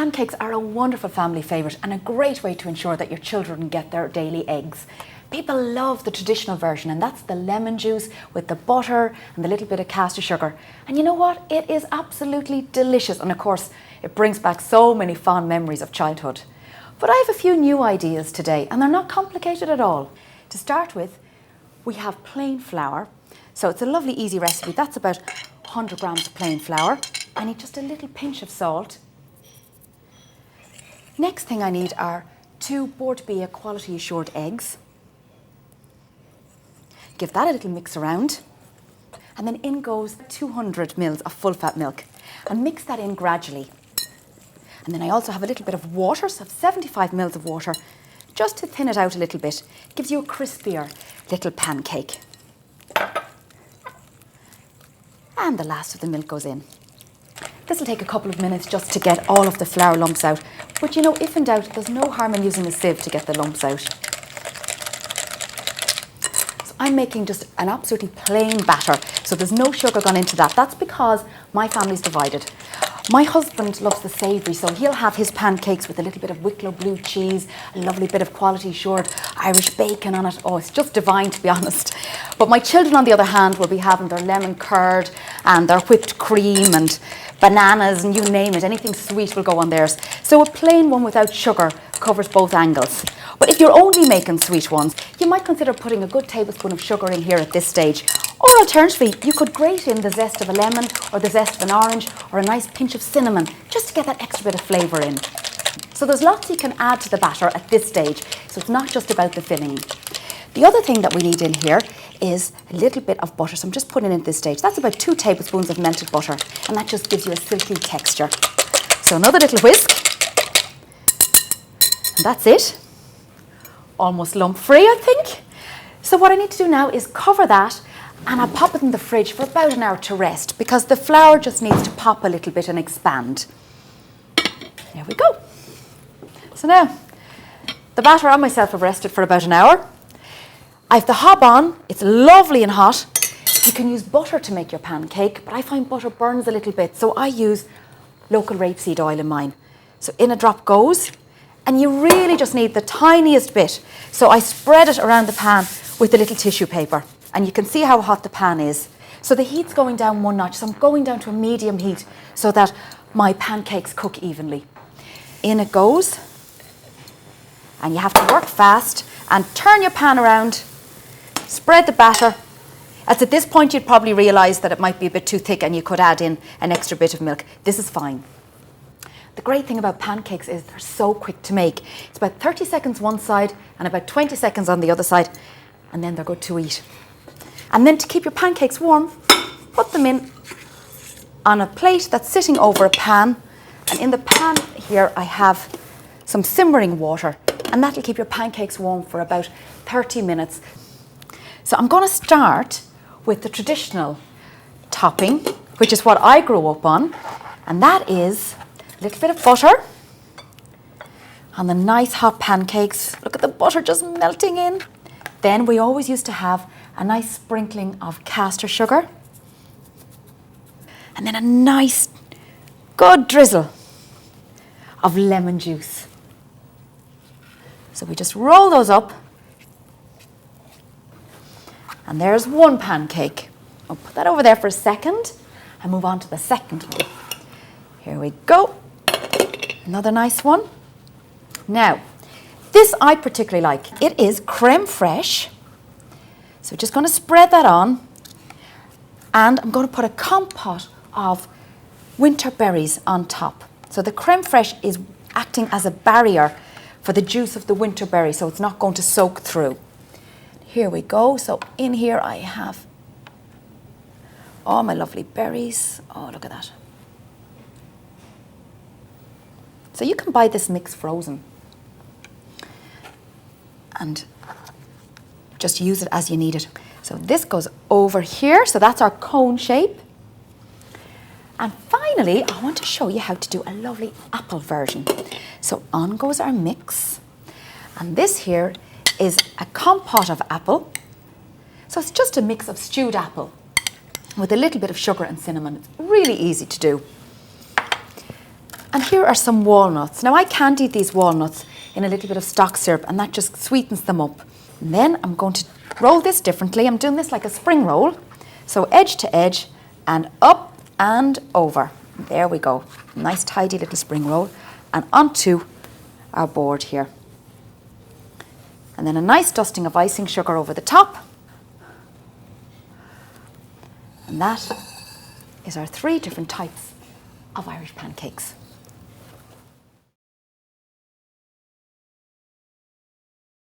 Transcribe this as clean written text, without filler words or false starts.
Pancakes are a wonderful family favourite and a great way to ensure that your children get their daily eggs. People love the traditional version, and that's the lemon juice with the butter and the little bit of caster sugar. And you know what? It is absolutely delicious, and of course it brings back so many fond memories of childhood. But I have a few new ideas today, and they're not complicated at all. To start with, we have plain flour. So it's a lovely easy recipe. That's about 100 grams of plain flour. I need just a little pinch of salt. Next thing I need are 2 Bord-Bia quality assured eggs. Give that a little mix around. And then in goes 200 ml of full fat milk. And mix that in gradually. And then I also have a little bit of water, so 75 ml of water, just to thin it out a little bit. It gives you a crispier little pancake. And the last of the milk goes in. This will take a couple of minutes just to get all of the flour lumps out. But you know, if in doubt, there's no harm in using a sieve to get the lumps out. So I'm making just an absolutely plain batter. So there's no sugar gone into that. That's because my family's divided. My husband loves the savoury, so he'll have his pancakes with a little bit of Wicklow blue cheese, a lovely bit of quality assured Irish bacon on it. Oh, it's just divine, to be honest. But my children, on the other hand, will be having their lemon curd and their whipped cream and bananas and you name it. Anything sweet will go on theirs. So a plain one without sugar covers both angles. But if you're only making sweet ones, you might consider putting a good tablespoon of sugar in here at this stage. Or alternatively, you could grate in the zest of a lemon or the zest of an orange or a nice pinch of cinnamon just to get that extra bit of flavour in. So there's lots you can add to the batter at this stage, so it's not just about the filling. The other thing that we need in here is a little bit of butter, so I'm just putting it in at this stage. That's about 2 tablespoons of melted butter, and that just gives you a silky texture. So another little whisk, and that's it. Almost lump-free, I think. So what I need to do now is cover that, and I'll pop it in the fridge for about an hour to rest because the flour just needs to pop a little bit and expand. There we go. So now, the batter and myself have rested for about an hour. I have the hob on, it's lovely and hot. You can use butter to make your pancake, but I find butter burns a little bit, so I use local rapeseed oil in mine. So in a drop goes, and you really just need the tiniest bit. So I spread it around the pan with a little tissue paper. And you can see how hot the pan is. So the heat's going down 1 notch. So I'm going down to a medium heat so that my pancakes cook evenly. In it goes. And you have to work fast and turn your pan around. Spread the batter. As at this point, you'd probably realise that it might be a bit too thick and you could add in an extra bit of milk. This is fine. The great thing about pancakes is they're so quick to make. It's about 30 seconds one side and about 20 seconds on the other side. And then they're good to eat. And then to keep your pancakes warm, put them in on a plate that's sitting over a pan. And in the pan here, I have some simmering water. And that'll keep your pancakes warm for about 30 minutes. So I'm going to start with the traditional topping, which is what I grew up on. And that is a little bit of butter on the nice hot pancakes. Look at the butter just melting in. Then we always used to have a nice sprinkling of caster sugar. And then a nice, good drizzle of lemon juice. So we just roll those up. And there's one pancake. I'll put that over there for a second and move on to the second one. Here we go. Another nice one. Now, this I particularly like. It is creme fraiche. So just going to spread that on. And I'm going to put a compote of winter berries on top. So the creme fraiche is acting as a barrier for the juice of the winter berry, so it's not going to soak through. Here we go. So in here I have all my lovely berries. Oh, look at that. So you can buy this mix frozen and just use it as you need it. So this goes over here. So that's our cone shape. And finally, I want to show you how to do a lovely apple version. So on goes our mix. And this here is a compote of apple. So it's just a mix of stewed apple with a little bit of sugar and cinnamon. It's really easy to do. And here are some walnuts. Now I candied these walnuts in a little bit of stock syrup, and that just sweetens them up. And then I'm going to roll this differently. I'm doing this like a spring roll. So edge to edge and up and over. There we go. Nice tidy little spring roll. And onto our board here. And then a nice dusting of icing sugar over the top. And that is our 3 different types of Irish pancakes.